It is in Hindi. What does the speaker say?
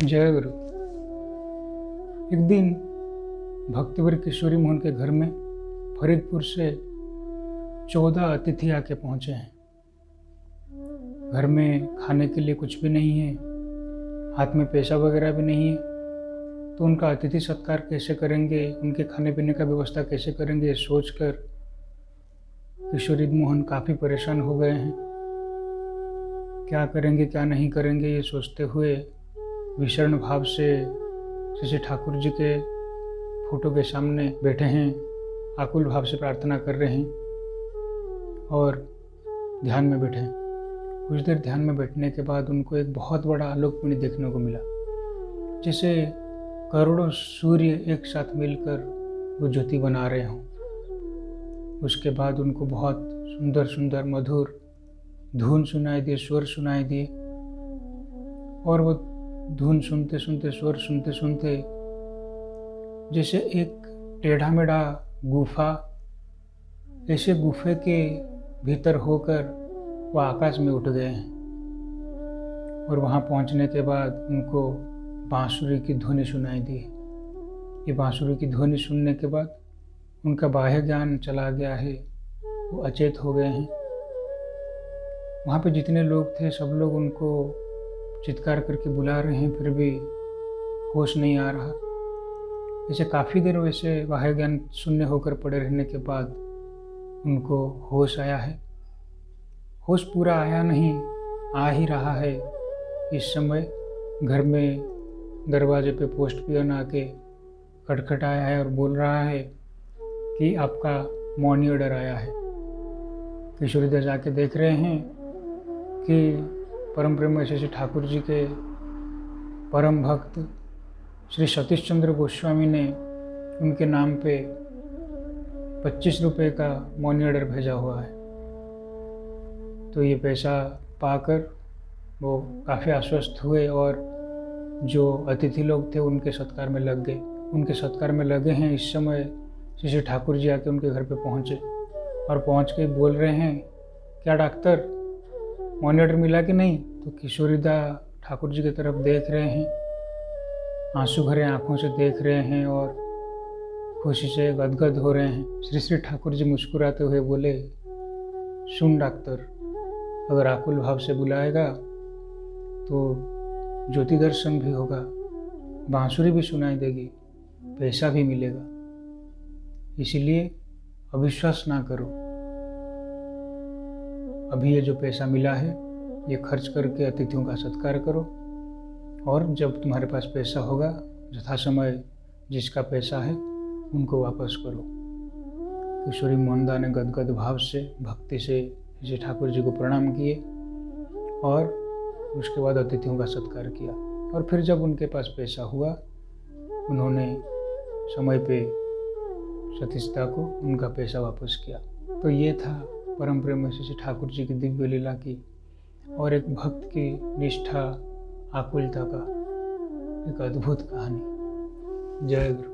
जय गुरु। एक दिन भक्तिवर किशोरी मोहन के घर में फरीदपुर से 14 अतिथि आके पहुंचे हैं। घर में खाने के लिए कुछ भी नहीं है, हाथ में पैसा वगैरह भी नहीं है, तो उनका अतिथि सत्कार कैसे करेंगे, उनके खाने पीने का व्यवस्था कैसे करेंगे, ये सोचकर किशोरी मोहन काफ़ी परेशान हो गए हैं। क्या करेंगे क्या नहीं करेंगे ये सोचते हुए विषर्ण भाव से श्री ठाकुर जी के फोटो के सामने बैठे हैं, आकुल भाव से प्रार्थना कर रहे हैं और ध्यान में बैठे हैं। कुछ देर ध्यान में बैठने के बाद उनको एक बहुत बड़ा आलोक पिंड देखने को मिला, जैसे करोड़ों सूर्य एक साथ मिलकर वो ज्योति बना रहे हों। उसके बाद उनको बहुत सुंदर सुंदर मधुर धुन सुनाई दिए, स्वर सुनाई दिए, और वो धुन सुनते सुनते, स्वर सुनते सुनते जैसे एक टेढ़ा मेढ़ा गुफा, ऐसे गुफे के भीतर होकर वो आकाश में उठ गए हैं। और वहाँ पहुँचने के बाद उनको बांसुरी की ध्वनि सुनाई दी। ये बांसुरी की ध्वनि सुनने के बाद उनका बाह्य ज्ञान चला गया है, वो अचेत हो गए हैं। वहाँ पे जितने लोग थे सब लोग उनको चित्कार करके बुला रहे हैं, फिर भी होश नहीं आ रहा। ऐसे काफ़ी देर वैसे बाह्य ज्ञान शून्य होकर पड़े रहने के बाद उनको होश आया है। होश पूरा आया नहीं, आ ही रहा है। इस समय घर में दरवाजे पे पोस्ट पियन आके खटखटाया है और बोल रहा है कि आपका मॉर्निंग ऑर्डर आया है। किशोरीदास जाके देख रहे हैं कि परम प्रेम श्री ठाकुर जी के परम भक्त श्री सतीश चंद्र गोस्वामी ने उनके नाम पे 25 रुपये का मनी ऑर्डर भेजा हुआ है। तो ये पैसा पाकर वो काफ़ी आश्वस्त हुए और जो अतिथि लोग थे उनके सत्कार में लग गए। उनके सत्कार में लगे हैं। इस समय श्री ठाकुर जी आके उनके घर पे पहुँचे और पहुँच के बोल रहे हैं, क्या डॉक्टर मनी ऑर्डर मिला कि नहीं? तो किशोरीदा ठाकुर जी की तरफ देख रहे हैं, आंसू भरे आंखों से देख रहे हैं और खुशी से गदगद हो रहे हैं। श्री ठाकुर जी मुस्कुराते हुए बोले, सुन डॉक्टर, अगर आकुल भाव से बुलाएगा तो ज्योति दर्शन भी होगा, बांसुरी भी सुनाई देगी, पैसा भी मिलेगा, इसलिए अविश्वास ना करो। अभी ये जो पैसा मिला है ये खर्च करके अतिथियों का सत्कार करो, और जब तुम्हारे पास पैसा होगा यथा समय जिसका पैसा है उनको वापस करो। किशोरी मोहनदा ने गदगद भाव से भक्ति से श्री ठाकुर जी को प्रणाम किए और उसके बाद अतिथियों का सत्कार किया। और फिर जब उनके पास पैसा हुआ उन्होंने समय पे सतीशदा को उनका पैसा वापस किया। तो ये था परम प्रेम श्री ठाकुर जी की दिव्य लीला की और एक भक्त की निष्ठा आकुलता का एक अद्भुत कहानी। जय गुरु।